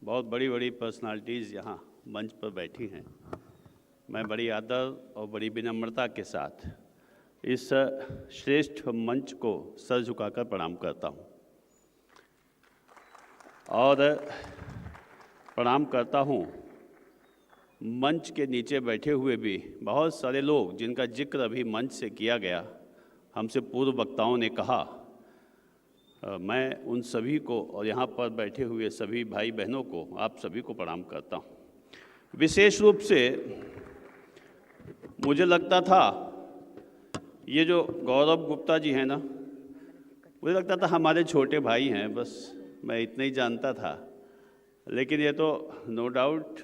बहुत बड़ी बड़ी पर्सनालिटीज़ यहाँ मंच पर बैठी हैं। मैं बड़ी आदर और बड़ी विनम्रता के साथ इस श्रेष्ठ मंच को सर झुकाकर प्रणाम करता हूँ और प्रणाम करता हूँ मंच के नीचे बैठे हुए भी बहुत सारे लोग जिनका जिक्र अभी मंच से किया गया। हमसे पूर्व वक्ताओं ने कहा, मैं उन सभी को और यहाँ पर बैठे हुए सभी भाई बहनों को, आप सभी को प्रणाम करता हूँ। विशेष रूप से मुझे लगता था ये जो गौरव गुप्ता जी हैं ना, मुझे लगता था हमारे छोटे भाई हैं, बस मैं इतना ही जानता था। लेकिन ये तो नो डाउट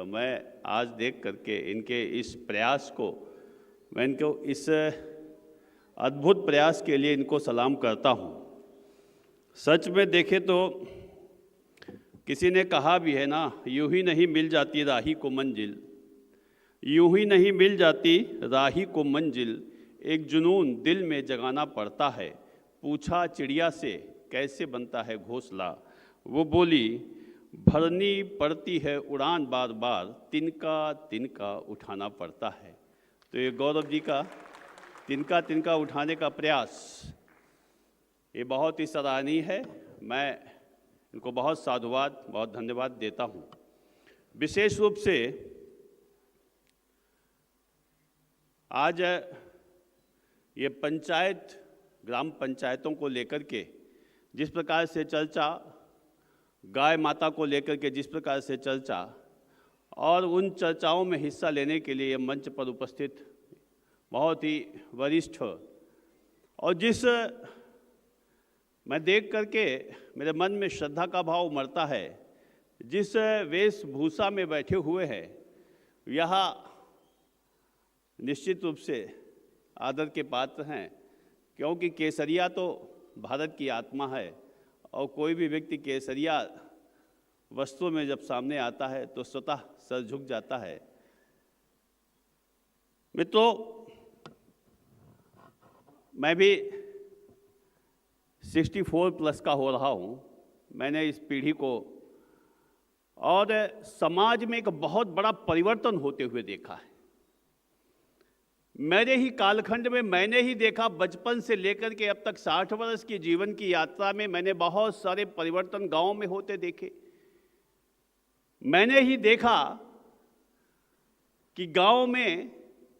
मैं आज देख करके इनके इस प्रयास को, मैं इनको इस अद्भुत प्रयास के लिए इनको सलाम करता हूँ। सच में देखें तो किसी ने कहा भी है ना, यूं ही नहीं मिल जाती राही को मंजिल, यूं ही नहीं मिल जाती राही को मंजिल, एक जुनून दिल में जगाना पड़ता है, पूछा चिड़िया से कैसे बनता है घोंसला, वो बोली भरनी पड़ती है उड़ान बार बार, तिनका तिनका उठाना पड़ता है। तो ये गौरव जी का तिनका तिनका उठाने का प्रयास ये बहुत ही सराहनीय है। मैं इनको बहुत साधुवाद, बहुत धन्यवाद देता हूँ। विशेष रूप से आज ये पंचायत, ग्राम पंचायतों को लेकर के जिस प्रकार से चर्चा, गाय माता को लेकर के जिस प्रकार से चर्चा, और उन चर्चाओं में हिस्सा लेने के लिए मंच पर उपस्थित बहुत ही वरिष्ठ, और जिस मैं देख करके मेरे मन में श्रद्धा का भाव उमड़ता है, जिस वेशभूषा में बैठे हुए हैं, यह निश्चित रूप से आदर के पात्र हैं, क्योंकि केसरिया तो भारत की आत्मा है और कोई भी व्यक्ति केसरिया वस्त्रों में जब सामने आता है तो स्वतः सर झुक जाता है। मित्रों, मैं भी 64 प्लस का हो रहा हूँ। मैंने इस पीढ़ी को और समाज में एक बहुत बड़ा परिवर्तन होते हुए देखा है। मेरे ही कालखंड में मैंने ही देखा, बचपन से लेकर के अब तक 60 वर्ष की जीवन की यात्रा में मैंने बहुत सारे परिवर्तन गांव में होते देखे। मैंने ही देखा कि गांव में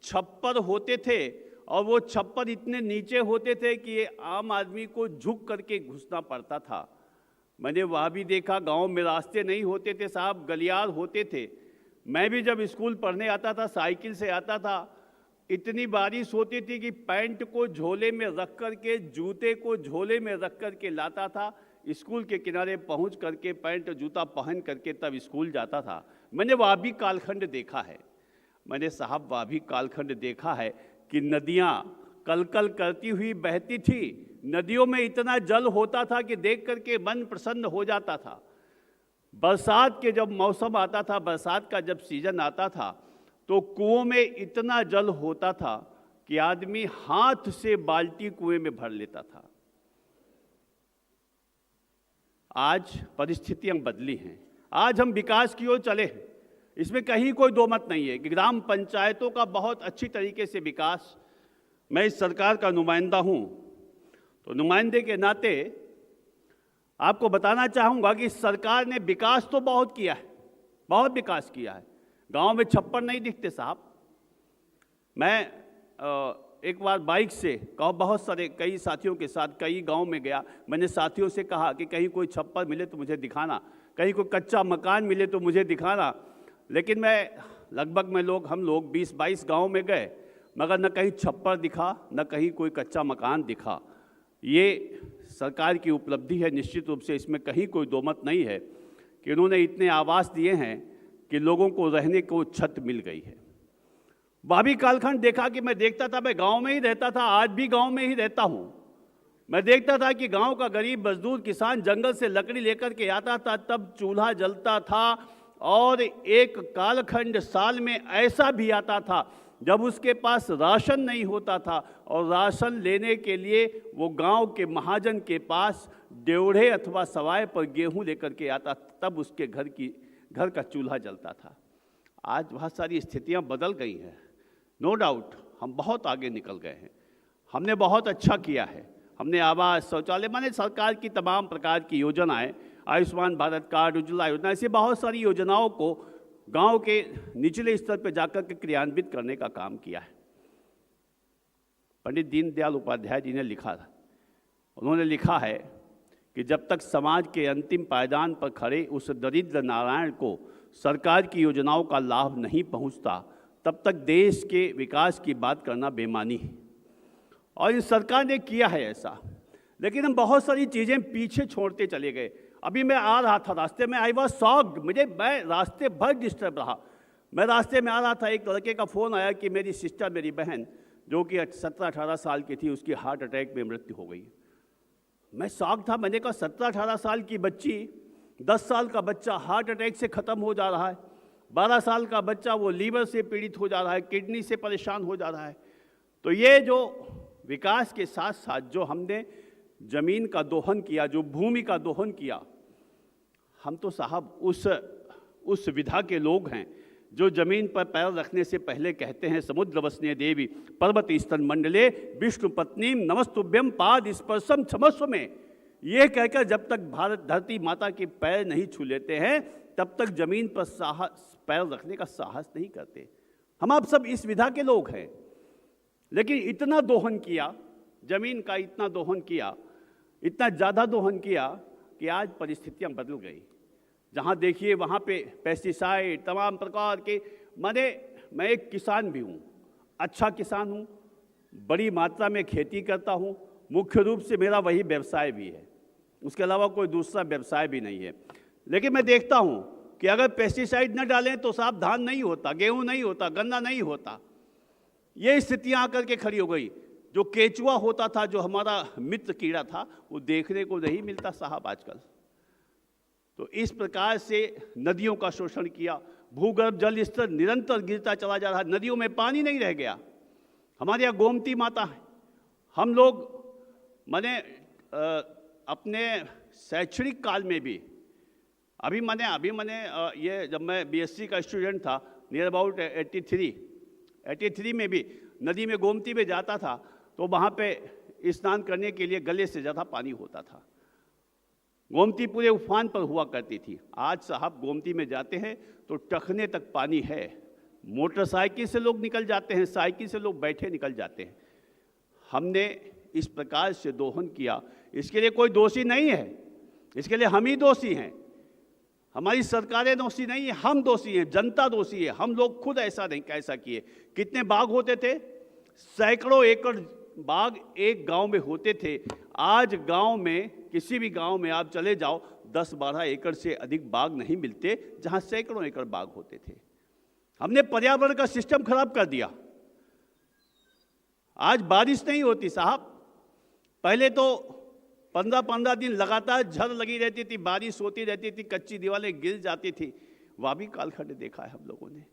छप्पर होते थे और वो छप्पर इतने नीचे होते थे कि आम आदमी को झुक करके घुसना पड़ता था। मैंने वह भी देखा, गांव में रास्ते नहीं होते थे साहब, गलियार होते थे। मैं भी जब स्कूल पढ़ने आता था, साइकिल से आता था, इतनी बारिश होती थी कि पैंट को झोले में रख कर के, जूते को झोले में रख कर के लाता था, स्कूल के किनारे पहुंच करके पैंट जूता पहन करके तब स्कूल जाता था। मैंने वह भी कालखंड देखा है। मैंने साहब वह भी कालखंड देखा है कि नदियां कलकल करती हुई बहती थी, नदियों में इतना जल होता था कि देख करके मन प्रसन्न हो जाता था। बरसात के जब मौसम आता था, बरसात का जब सीजन आता था, तो कुओं में इतना जल होता था कि आदमी हाथ से बाल्टी कुएं में भर लेता था। आज परिस्थितियां बदली हैं, आज हम विकास की ओर चले हैं, इसमें कहीं कोई दो मत नहीं है कि ग्राम पंचायतों का बहुत अच्छी तरीके से विकास। मैं इस सरकार का नुमाइंदा हूं, तो नुमाइंदे के नाते आपको बताना चाहूँगा कि सरकार ने विकास तो बहुत किया है, बहुत विकास किया है। गांव में छप्पर नहीं दिखते साहब। मैं एक बार बाइक से बहुत सारे कई साथियों के साथ कई गांव में गया। मैंने साथियों से कहा कि कहीं कोई छप्पर मिले तो मुझे दिखाना, कहीं कोई कच्चा मकान मिले तो मुझे दिखाना। लेकिन हम लोग 20-22 गांव में गए, मगर न कहीं छप्पर दिखा, न कहीं कोई कच्चा मकान दिखा। ये सरकार की उपलब्धि है, निश्चित रूप से इसमें कहीं कोई दो मत नहीं है कि उन्होंने इतने आवास दिए हैं कि लोगों को रहने को छत मिल गई है। वह भी कालखंड देखा कि मैं देखता था, मैं गांव में ही रहता था, आज भी गांव में ही रहता हूं। मैं देखता था कि गांव का गरीब मजदूर किसान जंगल से लकड़ी लेकर के आता था, तब चूल्हा जलता था, और एक कालखंड साल में ऐसा भी आता था जब उसके पास राशन नहीं होता था और राशन लेने के लिए वो गांव के महाजन के पास ड्योढ़े अथवा सवाए पर गेहूं लेकर के आता, तब उसके घर का चूल्हा जलता था। आज बहुत सारी स्थितियां बदल गई हैं। नो डाउट हम बहुत आगे निकल गए हैं, हमने बहुत अच्छा किया है। हमने आवास, शौचालय, माने सरकार की तमाम प्रकार की योजनाएं, आयुष्मान भारत कार्ड, उज्ज्वला योजना, ऐसी बहुत सारी योजनाओं को गांव के निचले स्तर पर जाकर के क्रियान्वित करने का काम किया है। पंडित दीनदयाल उपाध्याय जी ने लिखा था, उन्होंने लिखा है कि जब तक समाज के अंतिम पायदान पर खड़े उस दरिद्र नारायण को सरकार की योजनाओं का लाभ नहीं पहुंचता, तब तक देश के विकास की बात करना बेमानी है। और इन सरकार ने किया है ऐसा, लेकिन हम बहुत सारी चीज़ें पीछे छोड़ते चले गए। अभी मैं आ रहा था, रास्ते में आई वॉज शॉक्ड, मैं रास्ते भर डिस्टर्ब रहा। मैं रास्ते में आ रहा था, एक लड़के का फ़ोन आया कि मेरी सिस्टर, मेरी बहन जो कि 17-18 साल की थी, उसकी हार्ट अटैक में मृत्यु हो गई। मैं शॉक था, मैंने कहा 17-18 साल की बच्ची, 10 साल का बच्चा हार्ट अटैक से ख़त्म हो जा रहा है, 12 साल का बच्चा वो लीवर से पीड़ित हो जा रहा है, किडनी से परेशान हो जा रहा है। तो ये जो विकास के साथ साथ जो हमने ज़मीन का दोहन किया, जो भूमि का दोहन किया, हम तो साहब उस विधा के लोग हैं जो जमीन पर पैर रखने से पहले कहते हैं, समुद्र वसने देवी पर्वत स्तन मंडले विष्णु पत्नीम नमस्तुभ्यम पाद स्पर्शम क्षमस्व में। ये कहकर जब तक भारत धरती माता के पैर नहीं छू लेते हैं, तब तक जमीन पर पैर रखने का साहस नहीं करते। हम आप सब इस विधा के लोग हैं, लेकिन इतना दोहन किया जमीन का, इतना दोहन किया, इतना ज़्यादा दोहन किया कि आज परिस्थितियां बदल गई। जहाँ देखिए वहाँ पे पेस्टिसाइड, तमाम प्रकार के, मैं एक किसान भी हूँ, अच्छा किसान हूँ, बड़ी मात्रा में खेती करता हूँ, मुख्य रूप से मेरा वही व्यवसाय भी है, उसके अलावा कोई दूसरा व्यवसाय भी नहीं है। लेकिन मैं देखता हूँ कि अगर पेस्टिसाइड न डालें तो साफ धान नहीं होता, गेहूँ नहीं होता, गन्ना नहीं होता। ये स्थितियाँ आकर के खड़ी हो गई। जो केचुआ होता था, जो हमारा मित्र कीड़ा था, वो देखने को नहीं मिलता साहब आजकल। तो इस प्रकार से नदियों का शोषण किया, भूगर्भ जल स्तर निरंतर गिरता चला जा रहा है, नदियों में पानी नहीं रह गया। हमारे यहाँ गोमती माता है। हम लोग अपने शैक्षणिक काल में भी अभी ये जब मैं बीएससी का स्टूडेंट था, नियर अबाउट 83 में भी नदी में, गोमती में जाता था तो वहाँ पे स्नान करने के लिए गले से ज़्यादा पानी होता था। गोमती पूरे उफान पर हुआ करती थी। आज साहब गोमती में जाते हैं तो टखने तक पानी है। मोटरसाइकिल से लोग निकल जाते हैं, साइकिल से लोग बैठे निकल जाते हैं। हमने इस प्रकार से दोहन किया, इसके लिए कोई दोषी नहीं है, इसके लिए हम ही दोषी हैं। हमारी सरकारें दोषी नहीं है, हम दोषी हैं, जनता दोषी है। हम लोग खुद ऐसा किए। कितने बाग होते थे? सैकड़ों एकड़ बाग एक गांव में होते थे। आज गांव में, किसी भी गांव में आप चले जाओ, 10-12 एकड़ से अधिक बाग नहीं मिलते, जहां सैकड़ों एकड़ बाग होते थे। हमने पर्यावरण का सिस्टम खराब कर दिया। आज बारिश नहीं होती साहब। पहले तो 15-15 दिन लगातार झड़ लगी रहती थी, बारिश होती रहती थी, कच्ची दीवारें गिर जाती थी। वह भी कालखंड देखा है हम लोगों ने।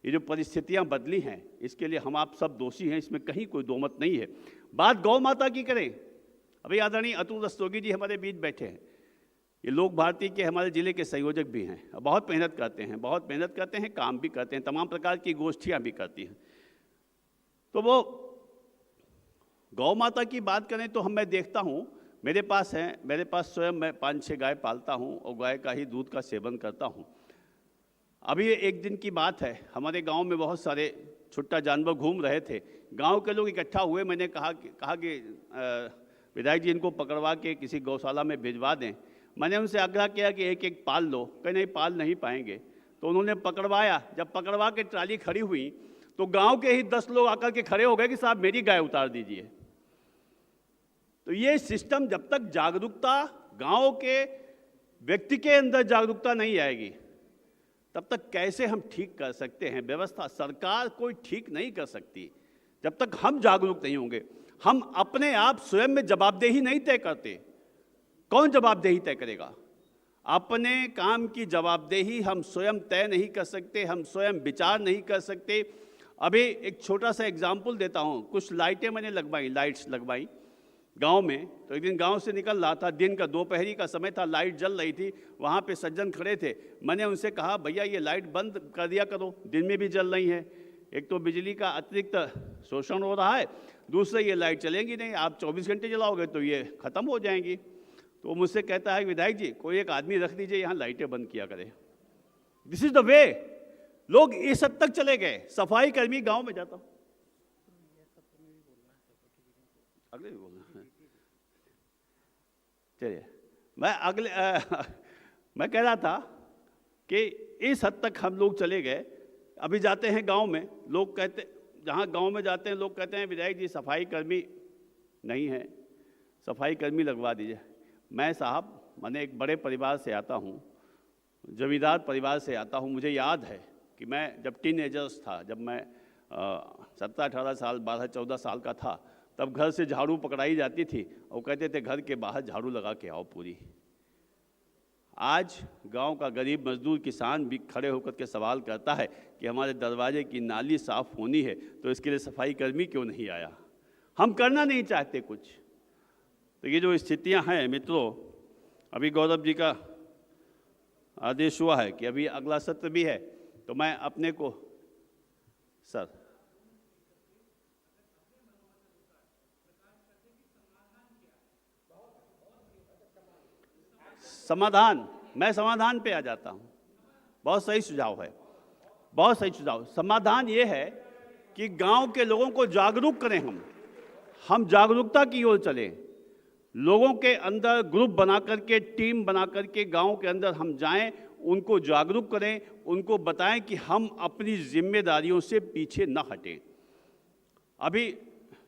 ये जो परिस्थितियां बदली हैं, इसके लिए हम आप सब दोषी हैं, इसमें कहीं कोई दो मत नहीं है। बात गौ माता की करें, अभी आदरणीय अतुल रस्तोगी जी हमारे बीच बैठे हैं। ये लोक भारती के हमारे ज़िले के संयोजक भी हैं, बहुत मेहनत करते हैं, काम भी करते हैं, तमाम प्रकार की गोष्ठियाँ भी करती हैं। तो वो गौ माता की बात करें तो मैं देखता हूँ, मेरे पास स्वयं मैं 5-6 गाय पालता हूँ और गाय का ही दूध का सेवन करता हूँ। अभी एक दिन की बात है, हमारे गांव में बहुत सारे छुट्टा जानवर घूम रहे थे। गांव के लोग इकट्ठा हुए, मैंने कहा कि विधायक जी इनको पकड़वा के किसी गौशाला में भिजवा दें। मैंने उनसे आग्रह किया कि एक पाल लो, कहीं नहीं पाल नहीं पाएंगे। तो उन्होंने पकड़वाया। जब पकड़वा के ट्राली खड़ी हुई तो गांव के ही 10 लोग आकर के खड़े हो गए कि साहब मेरी गाय उतार दीजिए। तो ये सिस्टम, जब तक जागरूकता गांव के व्यक्ति के अंदर जागरूकता नहीं आएगी, तब तक कैसे हम ठीक कर सकते हैं व्यवस्था? सरकार कोई ठीक नहीं कर सकती जब तक हम जागरूक नहीं होंगे। हम अपने आप स्वयं में जवाबदेही नहीं तय करते। कौन जवाबदेही तय करेगा? अपने काम की जवाबदेही हम स्वयं तय नहीं कर सकते, हम स्वयं विचार नहीं कर सकते। अभी एक छोटा सा एग्जाम्पल देता हूँ। कुछ लाइटें मैंने लाइट्स लगवाई। गांव में। तो एक दिन गांव से निकल रहा था, दिन का दोपहरी का समय था, लाइट जल रही थी, वहाँ पे सज्जन खड़े थे। मैंने उनसे कहा भैया ये लाइट बंद कर दिया करो, दिन में भी जल रही है, एक तो बिजली का अतिरिक्त शोषण हो रहा है, दूसरा ये लाइट चलेंगी नहीं, आप 24 घंटे जलाओगे तो ये ख़त्म हो जाएंगी। तो मुझसे कहता है विधायक जी कोई एक आदमी रख दीजिए यहाँ लाइटें बंद किया करे। This is the way. लोग इस हद तक चले गए। सफाई कर्मी गांव में जाता हूं, अगले भी बोलना है, चलिए मैं कह रहा था कि इस हद तक हम लोग चले गए। अभी जाते हैं गांव में, लोग कहते, जहां गांव में जाते हैं लोग कहते हैं विधायक जी सफाई कर्मी नहीं है, सफाई कर्मी लगवा दीजिए। मैं साहब मैंने एक बड़े परिवार से आता हूं, जमींदार परिवार से आता हूं। मुझे याद है कि मैं जब टीनेजर्स था, जब मैं 17-18 साल 12-14 साल का था, तब घर से झाड़ू पकड़ाई जाती थी और कहते थे घर के बाहर झाड़ू लगा के आओ पूरी। आज गांव का गरीब मजदूर किसान भी खड़े होकर के सवाल करता है कि हमारे दरवाजे की नाली साफ़ होनी है तो इसके लिए सफाई कर्मी क्यों नहीं आया। हम करना नहीं चाहते कुछ। तो ये जो स्थितियां हैं मित्रों, अभी गौरव जी का आदेश हुआ है कि अभी अगला सत्र भी है, तो मैं अपने को सर समाधान, मैं समाधान पे आ जाता हूं। बहुत सही सुझाव है, बहुत सही सुझाव। समाधान ये है कि गांव के लोगों को जागरूक करें, हम जागरूकता की ओर चलें। लोगों के अंदर ग्रुप बना करके, टीम बना करके गांव के अंदर हम जाएं, उनको जागरूक करें, उनको बताएं कि हम अपनी जिम्मेदारियों से पीछे न हटें। अभी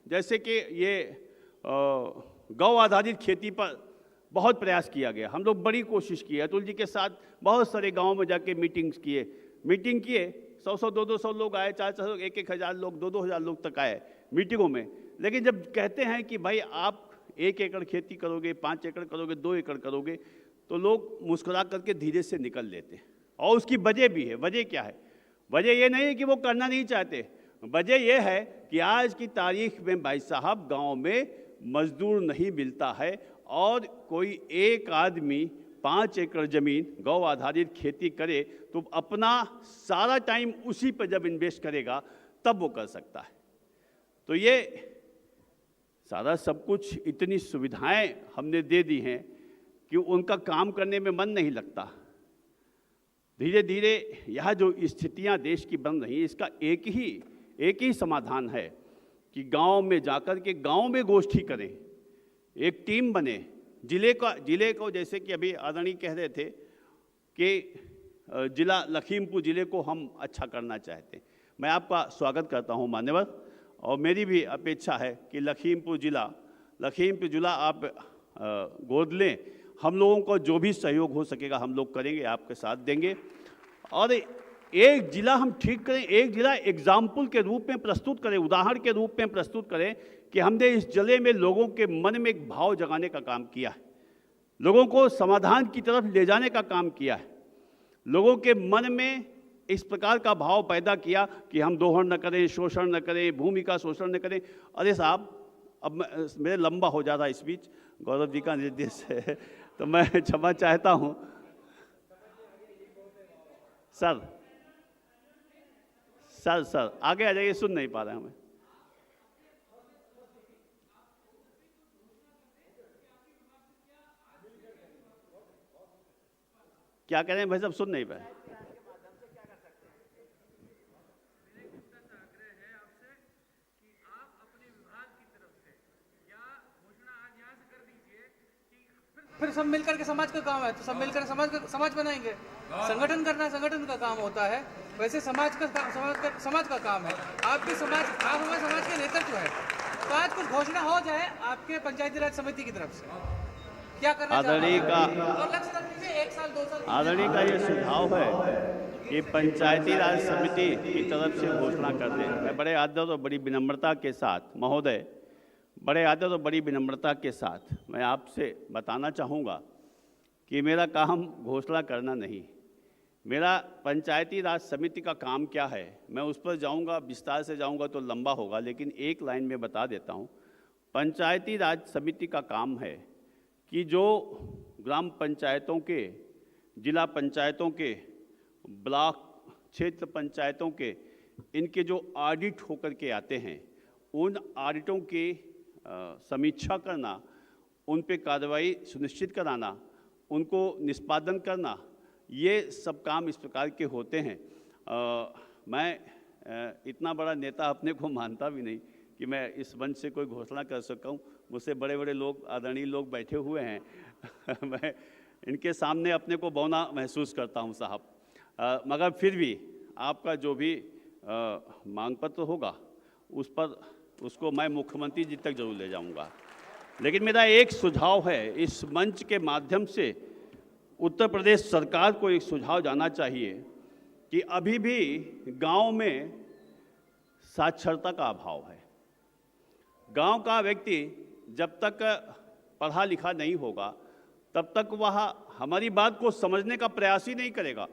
जैसे कि ये गौ आधारित खेती पर बहुत प्रयास किया गया, हम लोग बड़ी कोशिश की। अतुल जी के साथ बहुत सारे गाँव में जाके मीटिंग किए, 100-100, 200 लोग आए, 400, 1,000 लोग, 2,000 लोग तक आए मीटिंगों में। लेकिन जब कहते हैं कि भाई आप 1 एकड़ खेती करोगे, 5 एकड़ करोगे, 2 एकड़ करोगे, तो लोग मुस्कुरा करके धीरे से निकल लेते हैं। और उसकी वजह भी है। वजह क्या है? वजह ये नहीं है कि वो करना नहीं चाहते, वजह ये है कि आज की तारीख में भाई साहब गांव में मजदूर नहीं मिलता है और कोई एक आदमी 5 एकड़ ज़मीन गौ आधारित खेती करे तो अपना सारा टाइम उसी पर जब इन्वेस्ट करेगा तब वो कर सकता है। तो ये सारा सब कुछ, इतनी सुविधाएं हमने दे दी हैं कि उनका काम करने में मन नहीं लगता। धीरे धीरे यह जो स्थितियां देश की बन रही हैं, इसका एक ही समाधान है कि गांव में जाकर के गांव में गोष्ठी करें, एक टीम बने। जिले को जैसे कि अभी आदरणीय कह रहे थे कि जिला लखीमपुर जिले को हम अच्छा करना चाहते हैं। मैं आपका स्वागत करता हूं मान्यवर, और मेरी भी अपेक्षा है कि लखीमपुर जिला आप गोद लें। हम लोगों को जो भी सहयोग हो सकेगा हम लोग करेंगे, आपके साथ देंगे। और एक जिला हम ठीक करें, एक जिला एग्जाम्पल के रूप में प्रस्तुत करें, उदाहरण के रूप में प्रस्तुत करें कि हमने इस जिले में लोगों के मन में एक भाव जगाने का काम किया है, लोगों को समाधान की तरफ ले जाने का काम किया है, लोगों के मन में इस प्रकार का भाव पैदा किया कि हम दोहन न करें, शोषण न करें, भूमि का शोषण न करें। अरे साहब, अब मेरे लंबा हो जाता इस बीच, गौरव जी का निर्देश है तो मैं क्षमा चाहता हूँ। सर आगे आ जाइए, सुन नहीं पा रहे हमें। क्या कह रहे हैं भाई साहब, सुन नहीं पाए। फिर सब मिलकर के समाज का काम है, तो सब मिलकर समाज बनाएंगे। संगठन करना संगठन का काम होता है, वैसे समाज का काम है। आप हमारे समाज के नेतृत्व है, तो आज कुछ घोषणा हो जाए आपके पंचायती राज समिति की तरफ से, क्या करना आदरणीय का 1 साल 2 साल आदरणीय का ये सुझाव है कि पंचायती राज समिति की तरफ से घोषणा कर दें। मैं बड़े आदर और बड़ी विनम्रता के साथ, महोदय, बड़े आदर और बड़ी विनम्रता के साथ मैं आपसे बताना चाहूँगा कि मेरा काम घोषणा करना नहीं, मेरा पंचायती राज समिति का काम क्या है, मैं उस पर जाऊँगा, विस्तार से जाऊँगा तो लंबा होगा, लेकिन एक लाइन में बता देता हूँ। पंचायती राज समिति का काम है कि जो ग्राम पंचायतों के, जिला पंचायतों के, ब्लॉक क्षेत्र पंचायतों के, इनके जो ऑडिट होकर के आते हैं, उन ऑडिटों की समीक्षा करना, उन पे कार्रवाई सुनिश्चित कराना, उनको निष्पादन करना, ये सब काम इस प्रकार के होते हैं। मैं इतना बड़ा नेता अपने को मानता भी नहीं कि मैं इस मंच से कोई घोषणा कर सकूं। मुझसे बड़े बड़े लोग, आदरणीय लोग बैठे हुए हैं मैं इनके सामने अपने को बौना महसूस करता हूं साहब। मगर फिर भी आपका जो भी मांग पत्र होगा उसको मैं मुख्यमंत्री जी तक जरूर ले जाऊंगा। लेकिन मेरा एक सुझाव है, इस मंच के माध्यम से उत्तर प्रदेश सरकार को एक सुझाव जाना चाहिए कि अभी भी गांव में साक्षरता का अभाव है। गांव का व्यक्ति जब तक पढ़ा लिखा नहीं होगा तब तक वह हमारी बात को समझने का प्रयास ही नहीं करेगा।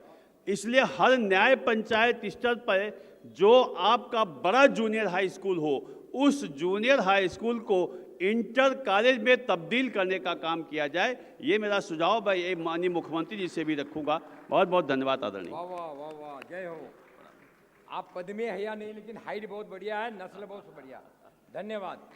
इसलिए हर न्याय पंचायत स्तर पर जो आपका बड़ा जूनियर हाई स्कूल हो, उस जूनियर हाई स्कूल को इंटर कॉलेज में तब्दील करने का काम किया जाए। ये मेरा सुझाव है, ये माननीय मुख्यमंत्री जी से भी रखूंगा। बहुत बहुत धन्यवाद आदरणीय। वाह वाह वाह वाह, जय हो। आप पद में है या नहीं, लेकिन हाइट बहुत बढ़िया है, नस्ल बहुत बढ़िया। धन्यवाद।